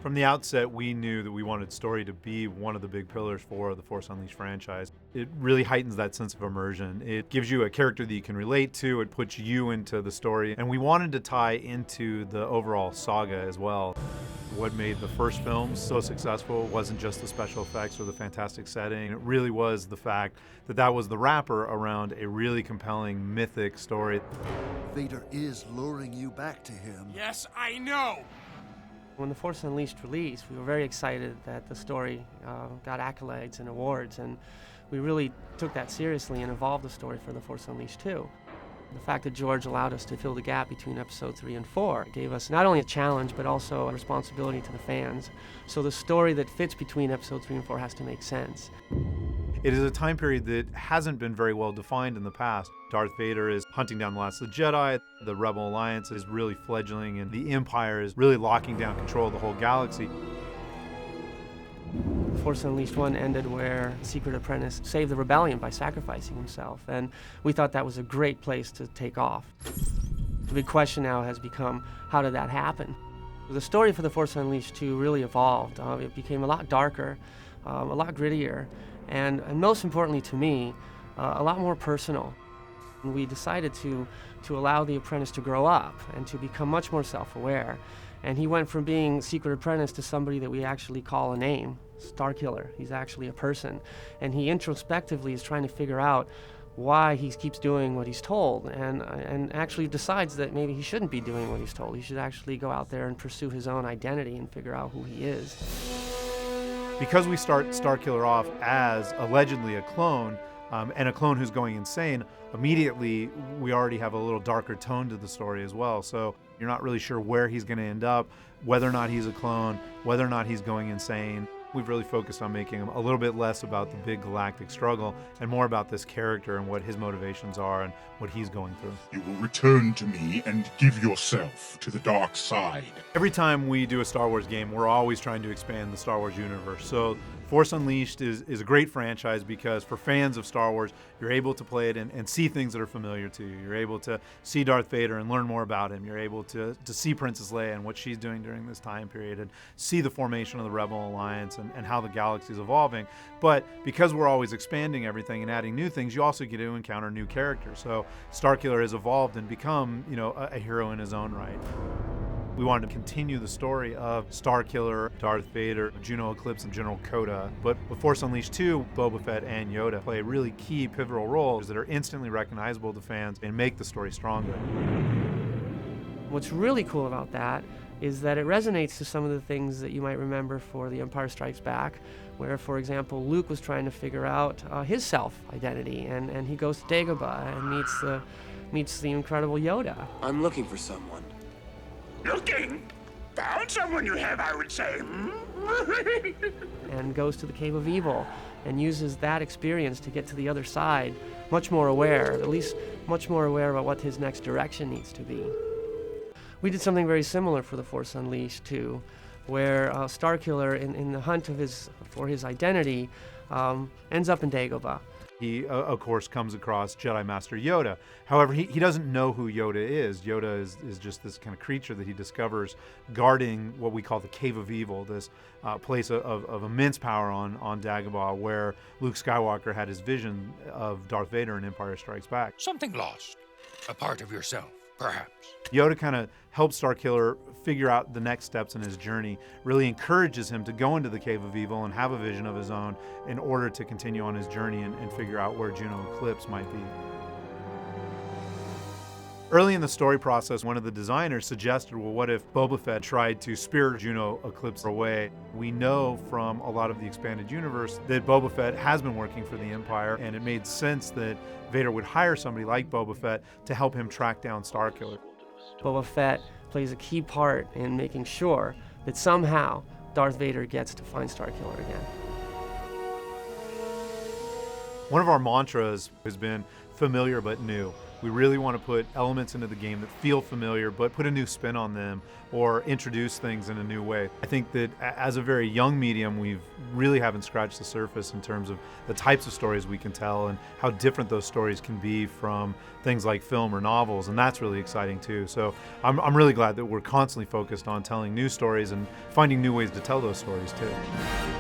From the outset, we knew that we wanted story to be one of the big pillars for the Force Unleashed franchise. It really heightens that sense of immersion. It gives you a character that you can relate to, it puts you into the story, and we wanted to tie into the overall saga as well. What made the first film so successful wasn't just the special effects or the fantastic setting. It really was the fact that that was the wrapper around a really compelling, mythic story. Vader is luring you back to him. Yes, I know! When The Force Unleashed released, we were very excited that the story got accolades and awards, and we really took that seriously and evolved the story for The Force Unleashed 2. The fact that George allowed us to fill the gap between episode 3 and 4 gave us not only a challenge, but also a responsibility to the fans. So the story that fits between episode 3 and 4 has to make sense. It is a time period that hasn't been very well defined in the past. Darth Vader is hunting down the last of the Jedi, the Rebel Alliance is really fledgling, and the Empire is really locking down control of the whole galaxy. Force Unleashed 1 ended where Secret Apprentice saved the rebellion by sacrificing himself, and we thought that was a great place to take off. The big question now has become, how did that happen? The story for The Force Unleashed 2 really evolved. It became a lot darker, a lot grittier, and most importantly to me, a lot more personal. And we decided to allow the apprentice to grow up and to become much more self-aware. And he went from being Secret Apprentice to somebody that we actually call a name, Starkiller. He's actually a person. And he introspectively is trying to figure out why he keeps doing what he's told, and actually decides that maybe he shouldn't be doing what he's told. He should actually go out there and pursue his own identity and figure out who he is. Because we start Starkiller off as allegedly a clone, and a clone who's going insane, immediately we already have a little darker tone to the story as well. So you're not really sure where he's going to end up, whether or not he's a clone, whether or not he's going insane. We've really focused on making him a little bit less about the big galactic struggle and more about this character and what his motivations are and what he's going through. You will return to me and give yourself to the dark side. Every time we do a Star Wars game, we're always trying to expand the Star Wars universe. So Force Unleashed is a great franchise because for fans of Star Wars, you're able to play it and see things that are familiar to you. You're able to see Darth Vader and learn more about him. You're able to see Princess Leia and what she's doing during this time period and see the formation of the Rebel Alliance and how the galaxy is evolving. But because we're always expanding everything and adding new things, you also get to encounter new characters. So Starkiller has evolved and become, a hero in his own right. We wanted to continue the story of Starkiller, Darth Vader, Juno Eclipse, and General Kota. But with Force Unleashed 2, Boba Fett and Yoda play really key pivotal roles that are instantly recognizable to fans and make the story stronger. What's really cool about that is that it resonates to some of the things that you might remember for The Empire Strikes Back, where, for example, Luke was trying to figure out his self-identity, and he goes to Dagobah and meets the incredible Yoda. I'm looking for someone. Looking? Found someone you have, I would say. And goes to the Cave of Evil and uses that experience to get to the other side, much more aware, at least much more aware about what his next direction needs to be. We did something very similar for The Force Unleashed 2, where Starkiller, in the hunt for his identity, ends up in Dagobah. He, of course, comes across Jedi Master Yoda. However, he doesn't know who Yoda is. Yoda is just this kind of creature that he discovers guarding what we call the Cave of Evil, this place of immense power on Dagobah, where Luke Skywalker had his vision of Darth Vader in Empire Strikes Back. Something lost. A part of yourself, perhaps. Yoda kind of helps Starkiller figure out the next steps in his journey, really encourages him to go into the Cave of Evil and have a vision of his own in order to continue on his journey and figure out where Juno Eclipse might be. Early in the story process, one of the designers suggested, well, what if Boba Fett tried to spirit Juno Eclipse away? We know from a lot of the expanded universe that Boba Fett has been working for the Empire, and it made sense that Vader would hire somebody like Boba Fett to help him track down Starkiller. Boba Fett plays a key part in making sure that somehow Darth Vader gets to find Starkiller again. One of our mantras has been familiar but new. We really want to put elements into the game that feel familiar, but put a new spin on them or introduce things in a new way. I think that as a very young medium, we really haven't scratched the surface in terms of the types of stories we can tell and how different those stories can be from things like film or novels, and that's really exciting too. So I'm really glad that we're constantly focused on telling new stories and finding new ways to tell those stories too.